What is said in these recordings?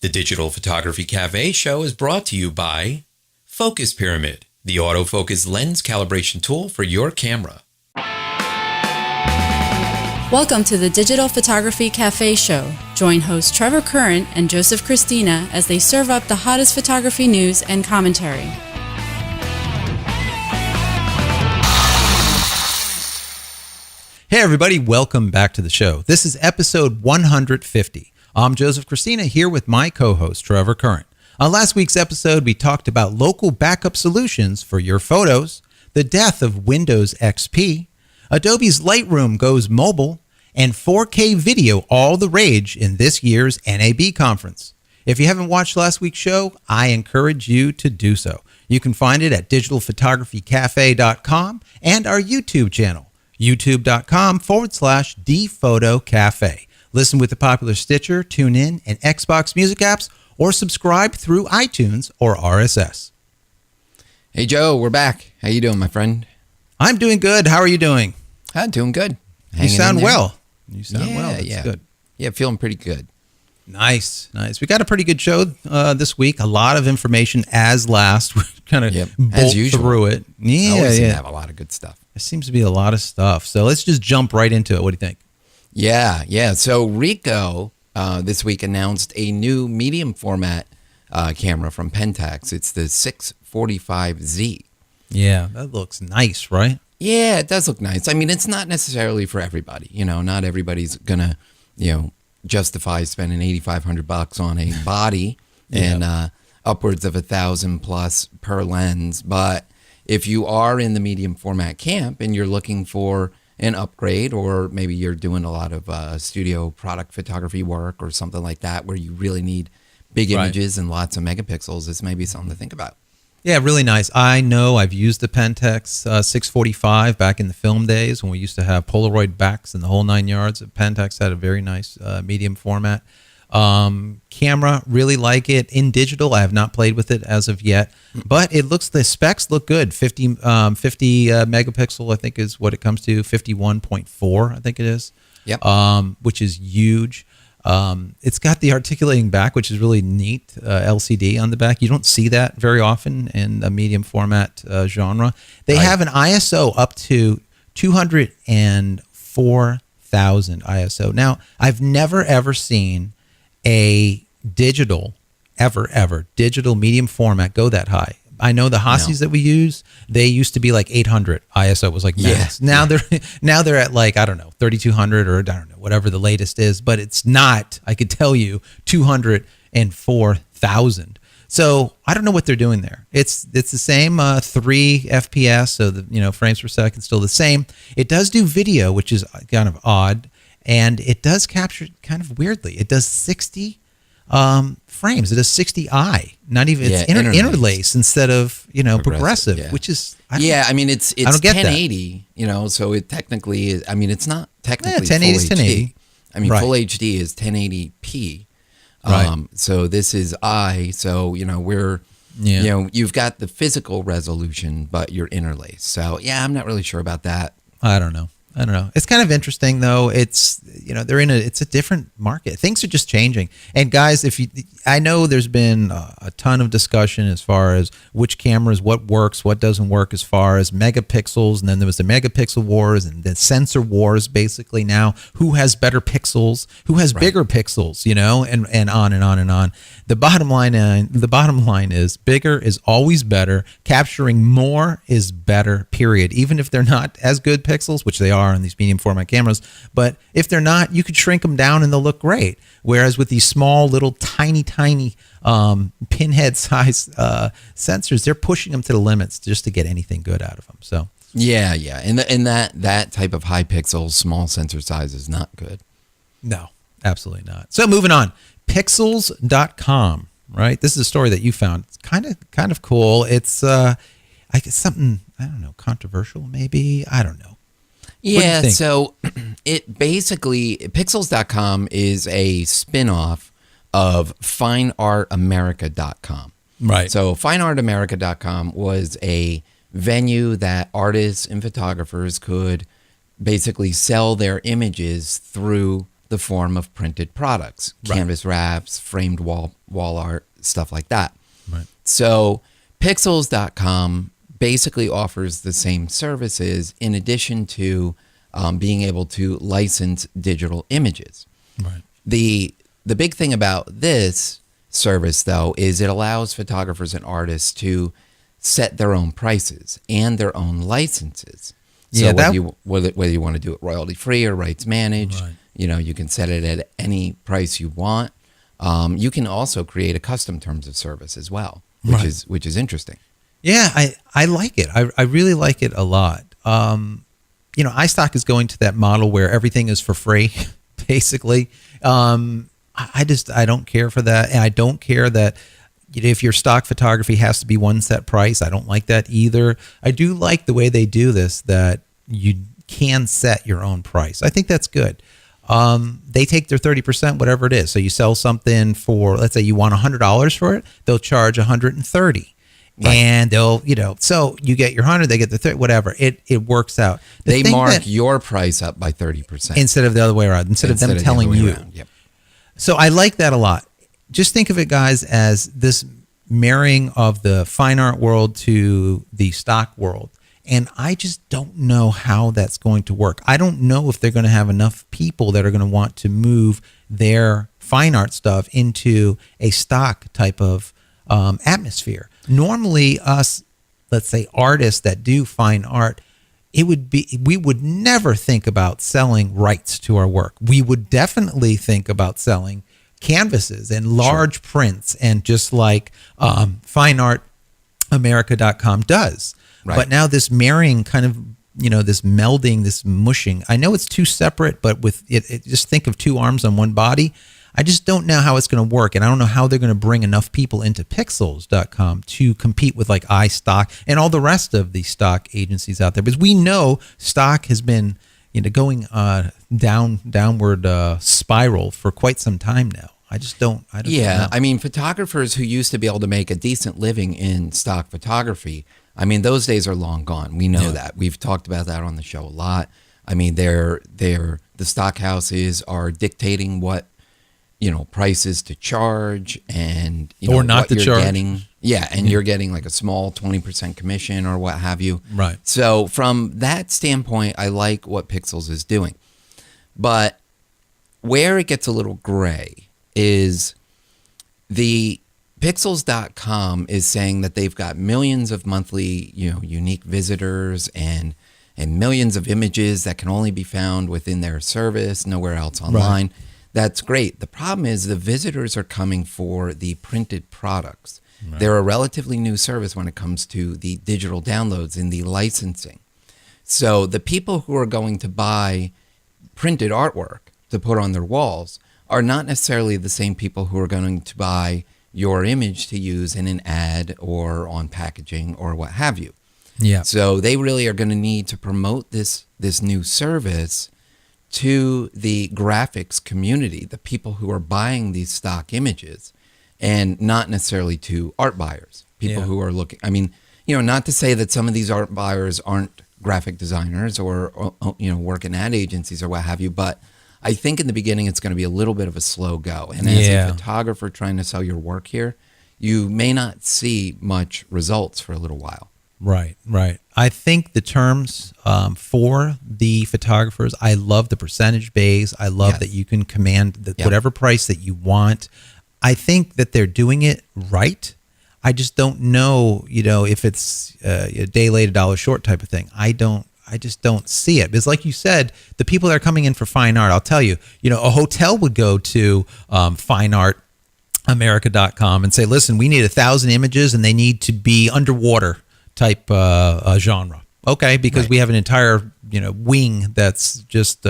The Digital Photography Cafe show is brought to you by Focus Pyramid, the autofocus lens calibration tool for your camera. Welcome to the Digital Photography Cafe show. Join hosts Trevor Current and Joseph Christina as they serve up the hottest photography news and commentary. Hey everybody, welcome back to the show. This is episode 150. I'm Joseph Christina here with my co-host Trevor Current. On last week's episode, we talked about local backup solutions for your photos, the death of Windows XP, Adobe's Lightroom goes mobile, and 4K video all the rage in this year's NAB conference. If you haven't watched last week's show, I encourage you to do so. You can find it at digitalphotographycafe.com and our YouTube channel, youtube.com/dphotocafe. Listen with the popular Stitcher, TuneIn, and Xbox Music apps, or subscribe through iTunes or RSS. Hey, Joe, we're back. How you doing, my friend? I'm doing good. How are you doing? I'm doing good. You sound well. You sound well. That's yeah. good. Yeah, feeling pretty good. Nice. We got a pretty good show this week. A lot of information as last. We kind of bolt through it. Yeah, always seem to have a lot of good stuff. There seems to be a lot of stuff. So let's just jump right into it. What do you think? Yeah. So Ricoh this week announced a new medium format camera from Pentax. It's the 645Z. Yeah, that looks nice, right? Yeah, it does look nice. I mean, it's not necessarily for everybody. You know, not everybody's gonna, justify spending $8,500 on a body and upwards of $1,000+ per lens. But if you are in the medium format camp and you're looking for an upgrade, or maybe you're doing a lot of studio product photography work or something like that, where you really need big images and lots of megapixels, this may be something to think about. Yeah, really nice. I know I've used the Pentax 645 back in the film days when we used to have Polaroid backs and the whole 9 yards. Pentax had a very nice medium format camera. Really like it. In digital, I have not played with it as of yet, but the specs look good. 50 megapixel, I think is what it comes to. 51.4, I think it is. Yep. Which is huge. It's got the articulating back, which is really neat. LCD on the back. You don't see that very often in a medium format genre. They have an ISO up to 204,000 ISO. Now, I've never ever seen a digital digital medium format go that high. I know the Hassies that we use, they used to be like 800 ISO was like max. Now they're at like, I don't know, 3200 or I don't know, whatever the latest is, but it's not, I could tell you, 204,000. So I don't know what they're doing there. It's the same 3 FPS, so the frames per second still the same. It does do video, which is kind of odd, and it does capture kind of weirdly. It does 60 frames. It does 60i. Not even it's interlace instead of progressive, which is I mean it's I don't get 1080. So it technically is. I mean it's not technically 1080 full is 1080. HD. I mean full HD is 1080p. So this is So we're you've got the physical resolution, but you're interlaced. So I'm not really sure about that. I don't know. It's kind of interesting though. It's it's a different market. Things are just changing. And guys, I know there's been a ton of discussion as far as which cameras, what works, what doesn't work as far as megapixels. And then there was the megapixel wars and the sensor wars basically now. Who has better pixels? Who has bigger pixels? And on and on and on. The bottom line is bigger is always better. Capturing more is better, period. Even if they're not as good pixels, which they are on these medium format cameras, but if they're not, you could shrink them down and they'll look great. Whereas with these small little tiny pinhead size sensors, they're pushing them to the limits just to get anything good out of them. So and that type of high pixels, small sensor size is not good. No, absolutely not. So moving on, Pixels.com, right? This is a story that you found. It's kind of cool. It's I guess something, I don't know, controversial maybe. I don't know. Yeah, so it basically, Pixels.com is a spin-off of FineArtAmerica.com. Right. So FineArtAmerica.com was a venue that artists and photographers could basically sell their images through the form of printed products, canvas wraps, framed wall art, stuff like that. Right. So Pixels.com basically offers the same services in addition to being able to license digital images. Right. The big thing about this service, though, is it allows photographers and artists to set their own prices and their own licenses. So Yeah, whether you want to do it royalty free or rights managed, Right. you can set it at any price you want. You can also create a custom terms of service as well, which is interesting. Yeah, I like it. I really like it a lot. iStock is going to that model where everything is for free, basically. I don't care for that, and I don't care that if your stock photography has to be one set price. I don't like that either. I do like the way they do this, that you can set your own price. I think that's good. They take their 30%, whatever it is. So you sell something for, let's say you want $100 for it, they'll charge $130. Right. And they'll, so you get your 100, they get the 30, whatever. It works out. They mark your price up by 30%. Instead of the other way around, instead of them telling you. Yep. So I like that a lot. Just think of it, guys, as this marrying of the fine art world to the stock world. And I just don't know how that's going to work. I don't know if they're going to have enough people that are going to want to move their fine art stuff into a stock type of atmosphere. Normally, us, let's say, artists that do fine art, we would never think about selling rights to our work. We would definitely think about selling canvases and large prints, and just like FineArtAmerica.com does. Right. But now this marrying kind of, this melding, this mushing, I know it's two separate, but with it, just think of two arms on one body. I just don't know how it's going to work, and I don't know how they're going to bring enough people into Pixels.com to compete with like iStock and all the rest of the stock agencies out there, because we know stock has been going downward spiral for quite some time now. I don't know. I mean, photographers who used to be able to make a decent living in stock photography, I mean, those days are long gone. We know that. We've talked about that on the show a lot. I mean, the stock houses are dictating what prices to charge, and or not what to you're charge. Getting. Yeah, and you're getting like a small 20% commission or what have you. Right. So from that standpoint, I like what Pixels is doing. But where it gets a little gray is the Pixels.com is saying that they've got millions of monthly, unique visitors and millions of images that can only be found within their service, nowhere else online. Right. That's great. The problem is the visitors are coming for the printed products. Right. They're a relatively new service when it comes to the digital downloads and the licensing. So the people who are going to buy printed artwork to put on their walls are not necessarily the same people who are going to buy your image to use in an ad or on packaging or what have you. Yeah. So they really are going to need to promote this new service to the graphics community, the people who are buying these stock images, and not necessarily to art buyers, people who are looking. I mean, not to say that some of these art buyers aren't graphic designers or work in ad agencies or what have you, but I think in the beginning it's going to be a little bit of a slow go. And as a photographer trying to sell your work here, you may not see much results for a little while. Right. I think the terms for the photographers, I love the percentage base. I love that you can command whatever price that you want. I think that they're doing it right. I just don't know, if it's a day late, a dollar short type of thing. I just don't see it. Because like you said, the people that are coming in for fine art, I'll tell you, a hotel would go to FineArtAmerica.com and say, listen, we need 1,000 images and they need to be underwater type genre. Okay, because we have an entire wing that's just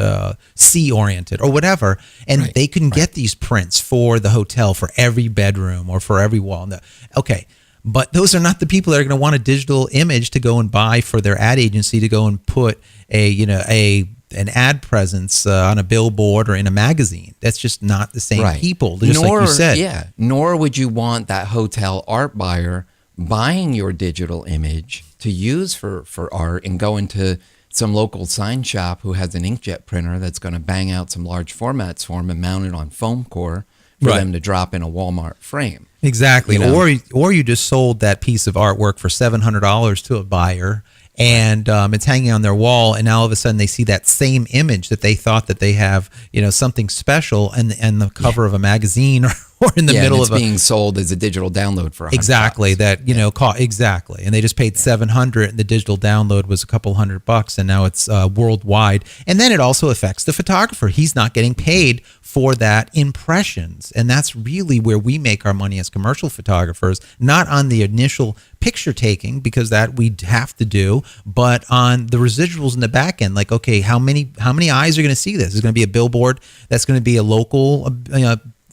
sea oriented or whatever, and they can get these prints for the hotel for every bedroom or for every wall. Okay, but those are not the people that are going to want a digital image to go and buy for their ad agency to go and put an ad presence on a billboard or in a magazine. That's just not the same people. Just like you said. Nor would you want that hotel art buyer buying your digital image to use for art and going to some local sign shop who has an inkjet printer that's going to bang out some large formats for them and mount it on foam core for them to drop in a Walmart frame. Exactly. You know? Or you just sold that piece of artwork for $700 to a buyer, and it's hanging on their wall, and now all of a sudden they see that same image that they thought that they have, something special, and the cover of a magazine or in the middle of being sold as a digital download for $100. Exactly. That exactly, and they just paid $700, and the digital download was a couple $100, and now it's worldwide. And then it also affects the photographer. He's not getting paid for that impressions, and that's really where we make our money as commercial photographers, not on the initial picture taking, because that we have to do, but on the residuals in the back end. Like, okay, how many eyes are going to see this? Is going to be a billboard that's going to be a local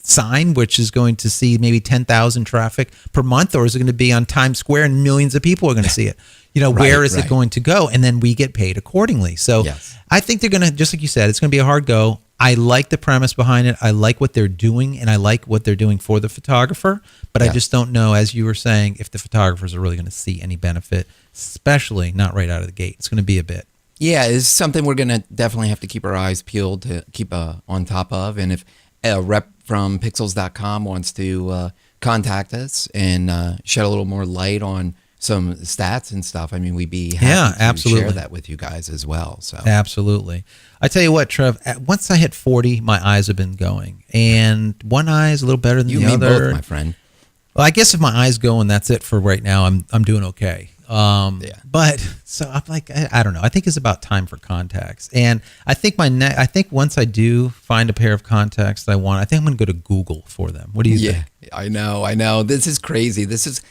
sign, which is going to see maybe 10,000 traffic per month, or is it going to be on Times Square and millions of people are going to see it? Where is it going to go? And then we get paid accordingly. So I think they're going to, just like you said, it's going to be a hard go. I like the premise behind it. I like what they're doing, and I like what they're doing for the photographer. But I just don't know, as you were saying, if the photographers are really going to see any benefit, especially not right out of the gate. It's going to be a bit. Yeah, it's something we're going to definitely have to keep our eyes peeled to keep on top of. And if a rep from pixels.com wants to contact us and shed a little more light on some stats and stuff, I mean, we'd be happy to share that with you guys as well. So absolutely. I tell you what, Trev, once I hit 40, my eyes have been going, and one eye is a little better than the other. You mean both, my friend. Well, I guess if my eyes go and that's it for right now, I'm doing okay. But so I'm like, I don't know. I think it's about time for contacts, and I think I think once I do find a pair of contacts that I want, I think I'm going to go to Google for them. What do you think? Yeah, I know. This is crazy. This is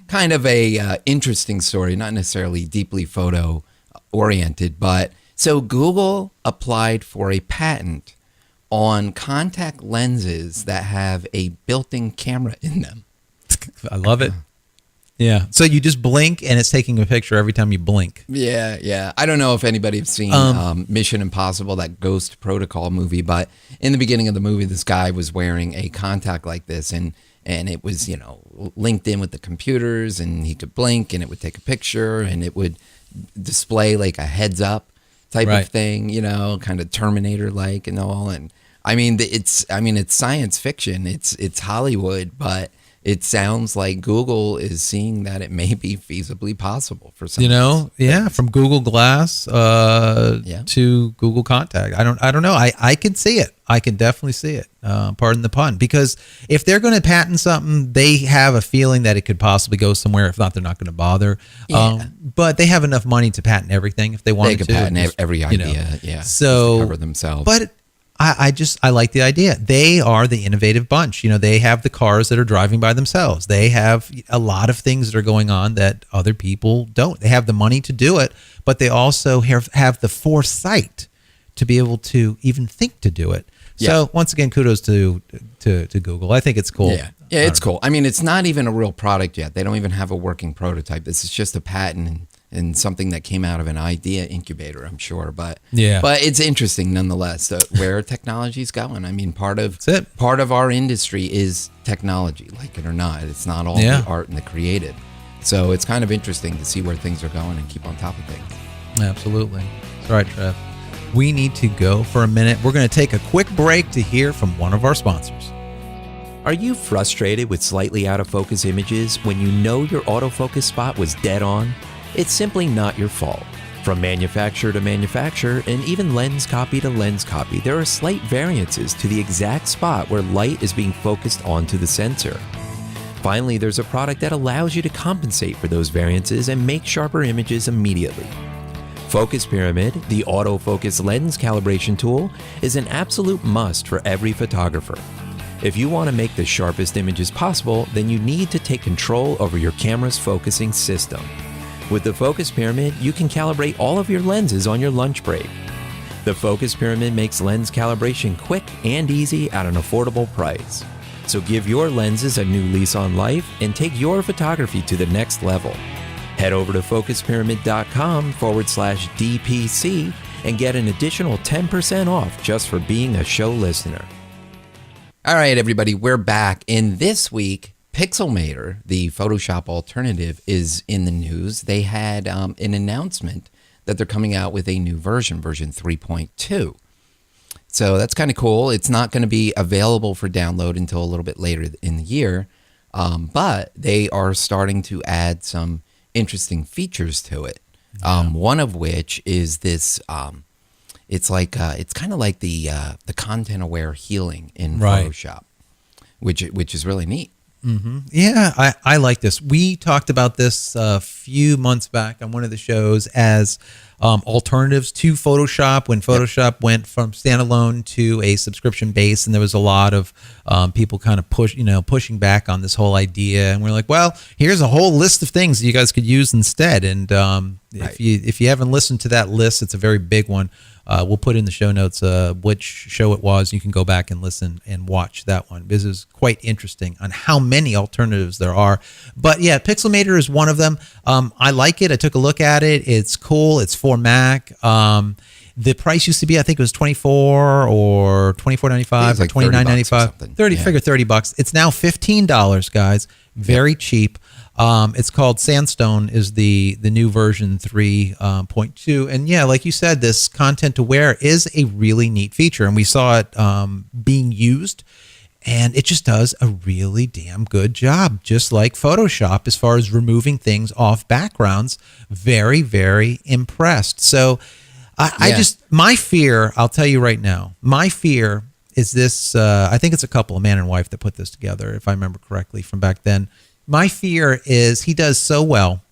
kind of a interesting story, not necessarily deeply photo oriented, but so Google applied for a patent on contact lenses that have a built-in camera in them. I love it. Yeah. So you just blink and it's taking a picture every time you blink. Yeah. I don't know if anybody has seen Mission Impossible, that Ghost Protocol movie, but in the beginning of the movie, this guy was wearing a contact like this, and it was, linked in with the computers, and he could blink and it would take a picture and it would display like a heads up type of thing, kind of Terminator-like and all. And I mean, it's science fiction. It's Hollywood, but it sounds like Google is seeing that it may be feasibly possible for some. From Google Glass to Google Contact. I don't know. I can see it. I can definitely see it. Pardon the pun. Because if they're going to patent something, they have a feeling that it could possibly go somewhere. If not, they're not going to bother. But they have enough money to patent everything if they wanted to. They could patent every idea. So to cover themselves. But I like the idea. They are the innovative bunch. They have the cars that are driving by themselves. They have a lot of things that are going on that other people don't. They have the money to do it, but they also have the foresight to be able to even think to do it. So once again, kudos to Google. I think it's cool. Yeah, it's cool. I mean, it's not even a real product yet. They don't even have a working prototype. This is just a patent and something that came out of an idea incubator, I'm sure. But it's interesting nonetheless where technology's going. I mean, part of our industry is technology, like it or not. It's not all the art and the creative. So it's kind of interesting to see where things are going and keep on top of things. Absolutely. That's right, Trev. We need to go for a minute. We're going to take a quick break to hear from one of our sponsors. Are you frustrated with slightly out of focus images when you know your autofocus spot was dead on? It's simply not your fault. From manufacturer to manufacturer, and even lens copy to lens copy, there are slight variances to the exact spot where light is being focused onto the sensor. Finally, there's a product that allows you to compensate for those variances and make sharper images immediately. Focus Pyramid, the autofocus lens calibration tool, is an absolute must for every photographer. If you want to make the sharpest images possible, then you need to take control over your camera's focusing system. With the Focus Pyramid, you can calibrate all of your lenses on your lunch break. The Focus Pyramid makes lens calibration quick and easy at an affordable price. So give your lenses a new lease on life and take your photography to the next level. Head over to focuspyramid.com/DPC and get an additional 10% off just for being a show listener. All right, everybody, we're back. And this week, Pixelmator, the Photoshop alternative, is in the news. They had an announcement that they're coming out with a new version 3.2. So that's kind of cool. It's not going to be available for download until a little bit later in the year, but they are starting to add some interesting features to it. One of which is this. It's kind of like the content-aware healing in Photoshop, which is really neat. Mm-hmm. Yeah, I like this. We talked about this a few months back on one of the shows as alternatives to Photoshop when Photoshop went from standalone to a subscription base, and there was a lot of people kind of pushing back on this whole idea. And we're like, well, here's a whole list of things that you guys could use instead. And if you haven't listened to that list, it's a very big one. We'll put in the show notes which show it was. You can go back and listen and watch that one. This is quite interesting on how many alternatives there are. But yeah, Pixelmator is one of them. I like it. I took a look at it. It's cool. It's for Mac. The price used to be, I think it was $24 or $24.95 or $29.95. 30, figure $30. It's now $15, guys. Very cheap. It's called Sandstone is the new version 3.2. And yeah, like you said, this content aware is a really neat feature. And we saw it being used. And it just does a really damn good job, just like Photoshop, as far as removing things off backgrounds. Very, very impressed. So my fear, I'll tell you right now, my fear is this, I think it's a couple, a man and wife, that put this together, if I remember correctly from back then. My fear is he does so well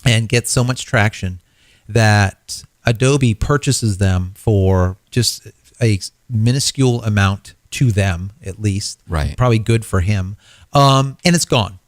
and gets so much traction that Adobe purchases them for just a minuscule amount to them, at least. Right. Probably good for him. And it's gone.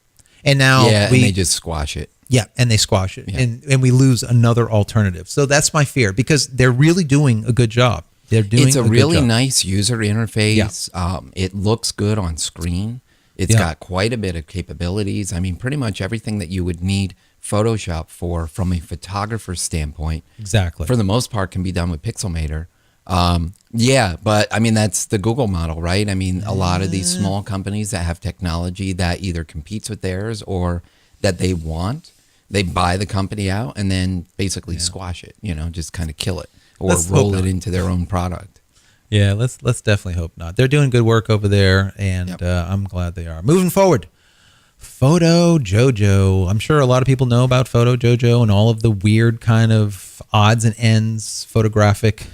And now and they just squash it. Yeah, and they squash it. Yeah. And we lose another alternative. So that's my fear, because they're really doing a good job. It's a really nice user interface. Yeah. It looks good on screen. It's got quite a bit of capabilities. I mean, pretty much everything that you would need Photoshop for from a photographer's standpoint. Exactly. For the most part, can be done with Pixelmator. But I mean, that's the Google model, right? I mean, a lot of these small companies that have technology that either competes with theirs or that they want, they buy the company out and then basically squash it, just kind of kill it or roll it into their own product. Yeah, let's definitely hope not. They're doing good work over there, and I'm glad they are. Moving forward, Photojojo. I'm sure a lot of people know about Photojojo and all of the weird kind of odds and ends photographic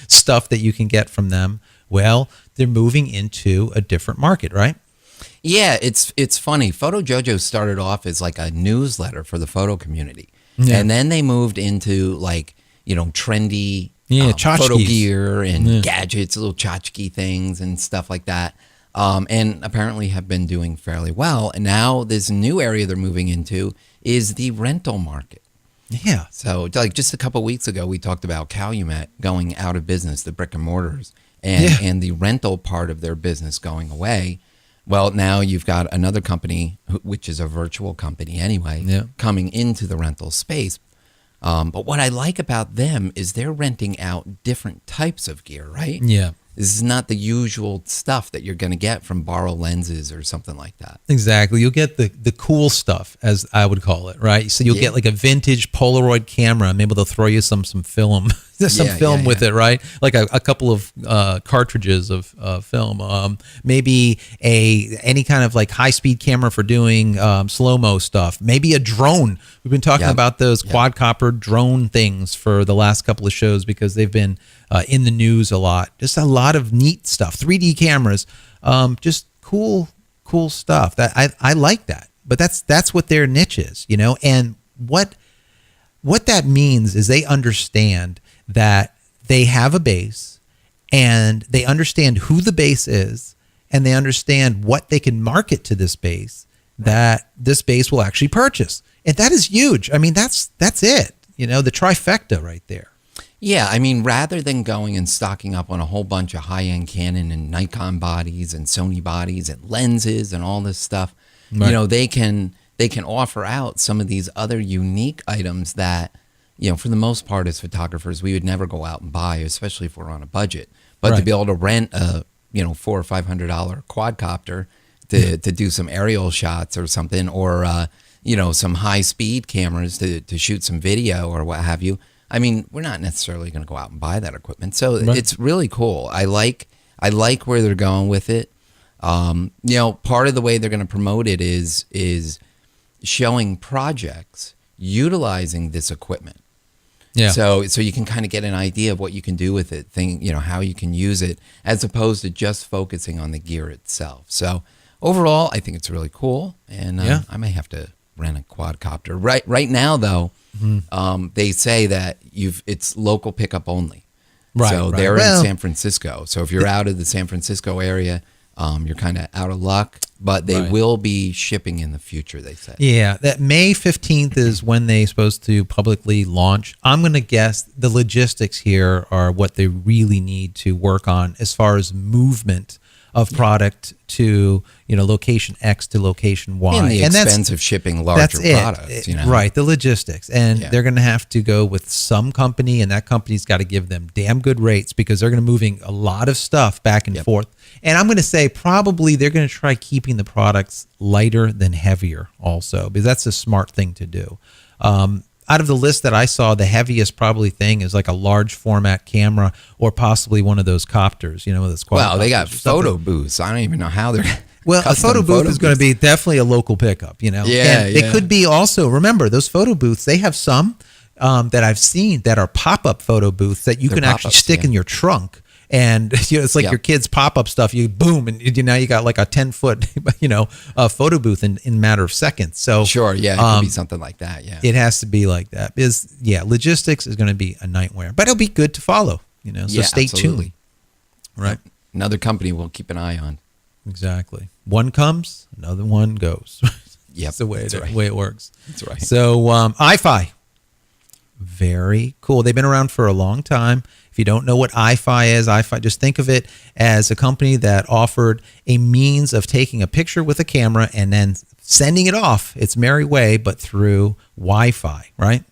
stuff that you can get from them. Well, they're moving into a different market, right? Yeah, it's funny. Photojojo started off as like a newsletter for the photo community, and then they moved into trendy photo gear and gadgets, little tchotchke things and stuff like that. And apparently have been doing fairly well. And now this new area they're moving into is the rental market. Yeah. So just a couple of weeks ago, we talked about Calumet going out of business, the brick and mortars, and the rental part of their business going away. Well, now you've got another company, which is a virtual company anyway, coming into the rental space. But what I like about them is they're renting out different types of gear, right? Yeah. This is not the usual stuff that you're going to get from Borrow Lenses or something like that. Exactly. You'll get the cool stuff, as I would call it, right? So you'll get like a vintage Polaroid camera. Maybe they'll throw you some film, film with it, right? Like a couple of cartridges of film. Maybe any kind of like high-speed camera for doing slow-mo stuff. Maybe a drone. We've been talking about those quadcopter drone things for the last couple of shows because they've been in the news a lot. Just a lot of neat stuff. 3D cameras. Just cool stuff. That I like that. But that's what their niche is, And what that means is they understand that they have a base and they understand who the base is and they understand what they can market to this base that this base will actually purchase. And that is huge. I mean, that's it. The trifecta right there. Yeah, I mean, rather than going and stocking up on a whole bunch of high-end Canon and Nikon bodies and Sony bodies and lenses and all this stuff, they can offer out some of these other unique items that, for the most part as photographers, we would never go out and buy, especially if we're on a budget. But to be able to rent a, $400 or $500 quadcopter to do some aerial shots or something, or, some high-speed cameras to shoot some video or what have you, I mean, we're not necessarily going to go out and buy that equipment. So Right. it's really cool. I like where they're going with it. Part of the way they're going to promote it is showing projects utilizing this equipment. Yeah. So you can kind of get an idea of what you can do with it, how you can use it, as opposed to just focusing on the gear itself. So overall, I think it's really cool, and I may have to rent a quadcopter. Right now, though, they say that it's local pickup only. Right. So right. they're Well, in San Francisco. So if you're out of the San Francisco area, you're kind of out of luck. But they Right. will be shipping in the future, they said. Yeah, that May 15th is when they're supposed to publicly launch. I'm going to guess the logistics here are what they really need to work on as far as movement of product to, location X to location Y. And the that's- expense of shipping larger products. Right, the logistics. And Yeah. they're going to have to go with some company, and that company's got to give them damn good rates because they're going to be moving a lot of stuff back and forth. And I'm going to say probably they're going to try keeping the products lighter than heavier also, because that's a smart thing to do. Out of the list that I saw, the heaviest probably thing is like a large format camera or possibly one of those copters, those Well, they got quadcopters or something. photo booths. I don't even know how they're. Well, a custom photo booth is going to booths. be definitely a local pickup, Yeah, And yeah. it could be also, remember, those photo booths, they have some that I've seen that are pop-up photo booths that you They're can actually pop-ups, stick yeah. in your trunk. And it's like Yeah. your kids' pop-up stuff. You boom, and now you got like a 10-foot, photo booth in a matter of seconds. So Sure, yeah, it could be something like that. Yeah, it has to be like that. Logistics is going to be a nightmare, but it'll be good to follow. So Yeah, stay absolutely. tuned. Right. Another company we'll keep an eye on. Exactly. One comes, another one goes. Yep, That's the way that's it, right. way it works. That's right. So Eyefi, very cool. They've been around for a long time. If you don't know what Eyefi is, just think of it as a company that offered a means of taking a picture with a camera and then sending it off its merry way, but through Wi-Fi, right?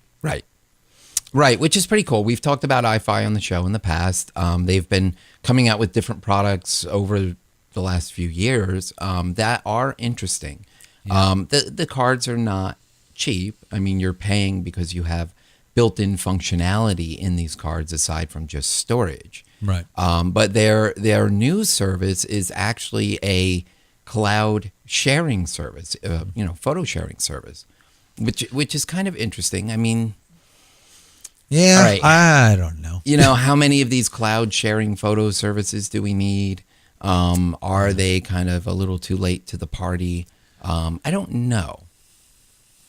Right, which is pretty cool. We've talked about Eyefi on the show in the past. They've been coming out with different products over the last few years that are interesting. The cards are not cheap. I mean, you're paying because you have built-in functionality in these cards aside from just storage. Right. But their new service is actually a cloud sharing service, photo sharing service, which is kind of interesting. I mean, Yeah, all right. I don't know. How many of these cloud sharing photo services do we need? Are they kind of a little too late to the party? I don't know.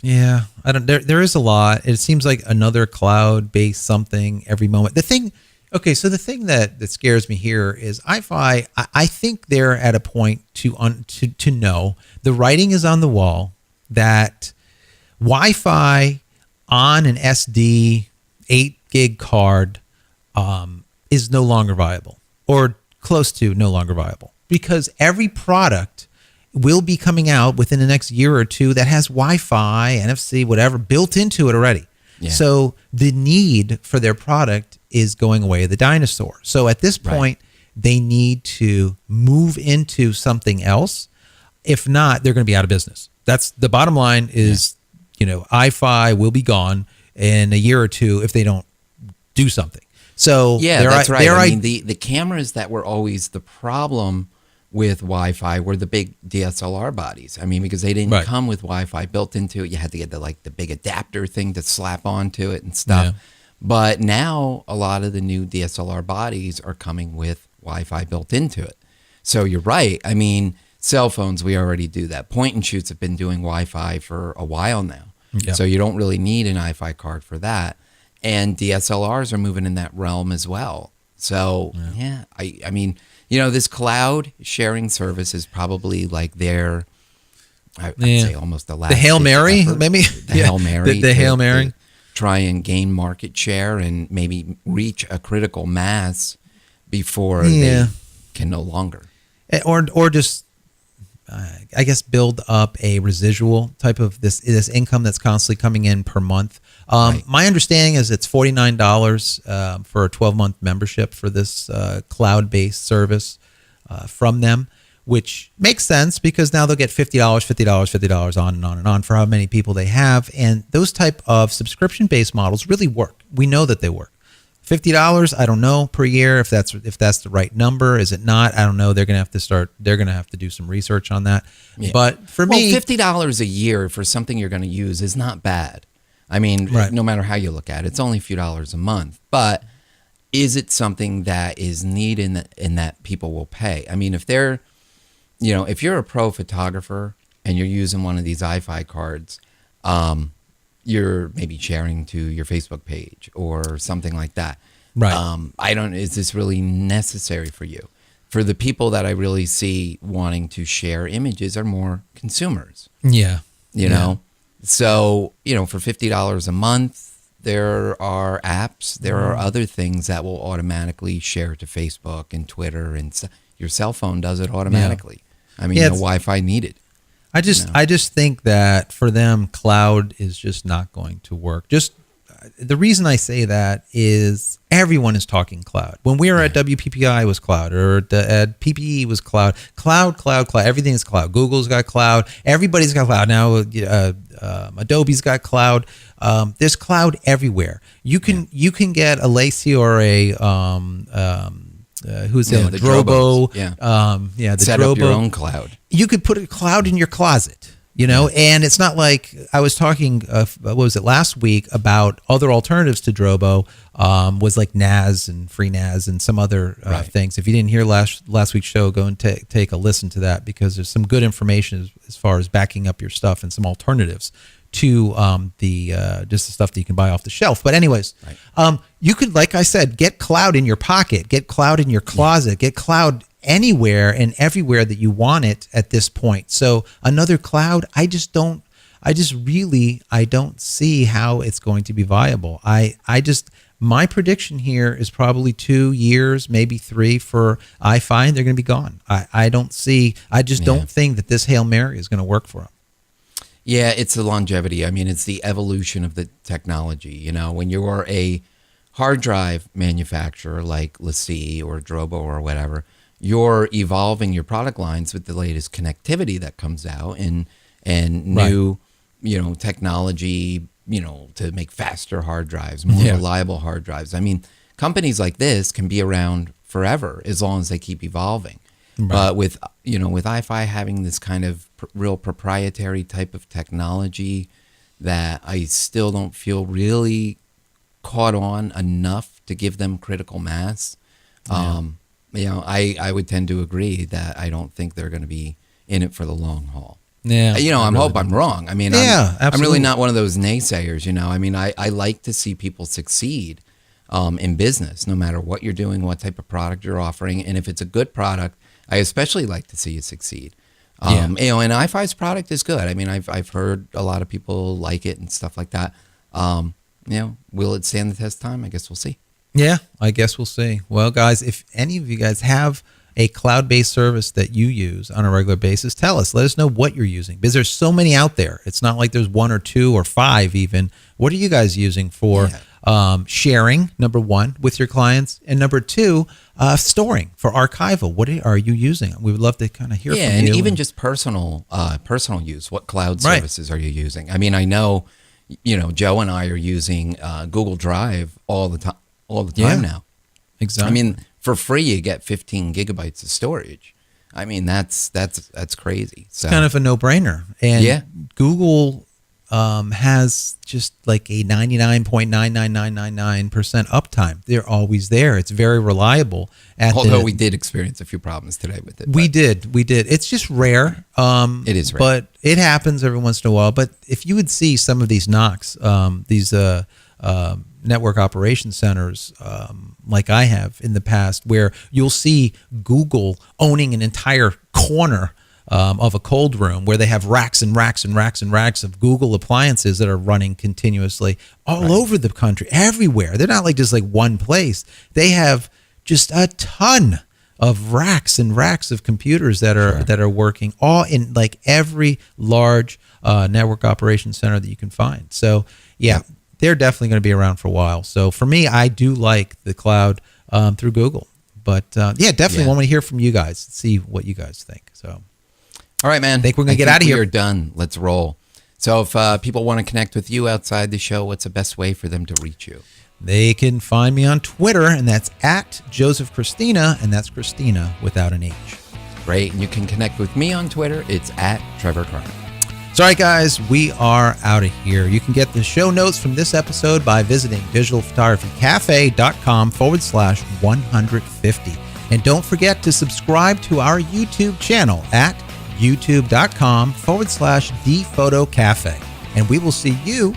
Yeah, I don't. There is a lot. It seems like another cloud-based something every moment. The thing that scares me here is Eyefi. I think they're at a point to know the writing is on the wall that Wi-Fi on an SD 8 gig card is no longer viable or close to no longer viable because every product will be coming out within the next year or two that has Wi-Fi, NFC, whatever built into it already. Yeah. So the need for their product is going away the dinosaur. So at this point, they need to move into something else. If not, they're going to be out of business. That's the bottom line is, Eyefi will be gone in a year or two if they don't do something. So that's right. I mean, the cameras that were always the problem with Wi-Fi were the big DSLR bodies. I mean, because they didn't come with Wi-Fi built into it. You had to get the big adapter thing to slap onto it and stuff. Yeah. But now a lot of the new DSLR bodies are coming with Wi-Fi built into it. So you're right. I mean, cell phones, we already do that. Point and shoots have been doing Wi-Fi for a while now. Yeah. So you don't really need an Eyefi card for that. And DSLRs are moving in that realm as well. So, I mean, this cloud sharing service is probably like their, I'd say almost the last. The Hail Mary, effort. maybe? The Hail Mary. The Hail Mary. To try and gain market share and maybe reach a critical mass before they can no longer. Or just, I guess, build up a residual type of this income that's constantly coming in per month. My understanding is it's $49 for a 12-month membership for this cloud-based service from them, which makes sense because now they'll get $50, $50, $50 on and on and on for how many people they have. And those type of subscription-based models really work. We know that they work. $50, I don't know, per year, if that's the right number. Is it not? I don't know. They're gonna have to do some research on that. Yeah. But for me, $50 a year for something you're going to use is not bad. I mean, no matter how you look at it, it's only a few dollars a month. But is it something that is needed and that people will pay? I mean, if you're a pro photographer and you're using one of these Eyefi cards, you're maybe sharing to your Facebook page or something like that. Right. Is this really necessary for you? For the people that I really see wanting to share images are more consumers. Yeah. You know? So, for $50 a month, there are apps, there are other things that will automatically share to Facebook and Twitter, and your cell phone does it automatically. I mean, no Wi-Fi needed. I just think that for them, cloud is just not going to work. Just the reason I say that is everyone is talking cloud. When we were at WPPI, it was cloud, or at PPE was cloud. Cloud. Everything is cloud. Google's got cloud. Everybody's got cloud now. Adobe's got cloud. There's cloud everywhere. You can get a Lacey or a who's the other? Drobo. The Set Drobo. up your own cloud. You could put a cloud in your closet. And it's not like I was talking, what was it, last week about other alternatives to Drobo, was like NAS and FreeNAS and some other things. If you didn't hear last week's show, go and take a listen to that, because there's some good information as far as backing up your stuff and some alternatives to just the stuff that you can buy off the shelf. But anyways, you could, like I said, get cloud in your pocket, get cloud in your closet, get cloud anywhere and everywhere that you want it at this point. So another cloud, I don't see how it's going to be viable. My prediction here is probably 2 years, maybe 3 for Eyefi, and they're going to be gone. I don't think that this Hail Mary is going to work for them. Yeah, it's the longevity. I mean, it's the evolution of the technology. When you're a hard drive manufacturer like LaCie or Drobo or whatever, you're evolving your product lines with the latest connectivity that comes out and new, technology, to make faster hard drives, more reliable hard drives. I mean, companies like this can be around forever as long as they keep evolving. Right. But with Eyefi having this kind of real proprietary type of technology that I still don't feel really caught on enough to give them critical mass. I would tend to agree that I don't think they're going to be in it for the long haul. Yeah. I'm wrong. I mean, I'm really not one of those naysayers, I mean, I like to see people succeed in business, no matter what you're doing, what type of product you're offering. And if it's a good product, I especially like to see you succeed. And Eyefi's product is good. I mean, I've heard a lot of people like it and stuff like that. Will it stand the test of time? I guess we'll see. Yeah, I guess we'll see. Well, guys, if any of you guys have a cloud-based service that you use on a regular basis, tell us. Let us know what you're using, because there's so many out there. It's not like there's 1 or 2 or 5 even. What are you guys using for sharing, number 1, with your clients, and number 2, storing for archival? What are you using? We would love to kind of hear from you. And even just personal use. What cloud services are you using? I mean, I know, Joe and I are using Google Drive all the time now. Exactly. I mean, for free you get 15 gigabytes of storage. I mean, that's crazy. So it's kind of a no-brainer. And Google has just like a 99.99999% uptime. They're always there. It's very reliable. Although we did experience a few problems today with it. We did. It's just rare. It is rare. But it happens every once in a while. But if you would see some of these NOCs, these network operations centers, like I have in the past, where you'll see Google owning an entire corner of a cold room, where they have racks and racks and racks and racks of Google appliances that are running continuously all over the country, everywhere. They're not like just like one place. They have just a ton of racks and racks of computers that are working all in like every large network operations center that you can find. So they're definitely going to be around for a while. So for me, I do like the cloud through Google. But definitely want to hear from you guys, see what you guys think. So, all right, man. I think we're going to get out of here. We're done. Let's roll. So if people want to connect with you outside the show, what's the best way for them to reach you? They can find me on Twitter, and that's at Joseph Christina, and that's Christina without an H. Great. And you can connect with me on Twitter. It's at Trevor Curran. So, all right, guys, we are out of here. You can get the show notes from this episode by visiting digitalphotographycafe.com/150. And don't forget to subscribe to our YouTube channel at youtube.com/dphotocafe. And we will see you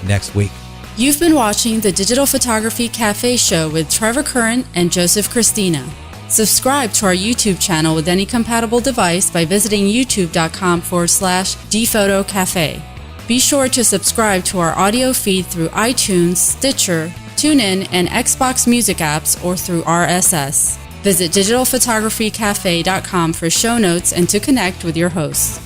next week. You've been watching the Digital Photography Cafe show with Trevor Curran and Joseph Christina. Subscribe to our YouTube channel with any compatible device by visiting youtube.com/dphotocafe. Be sure to subscribe to our audio feed through iTunes, Stitcher, TuneIn, and Xbox Music apps or through RSS. Visit digitalphotographycafe.com for show notes and to connect with your hosts.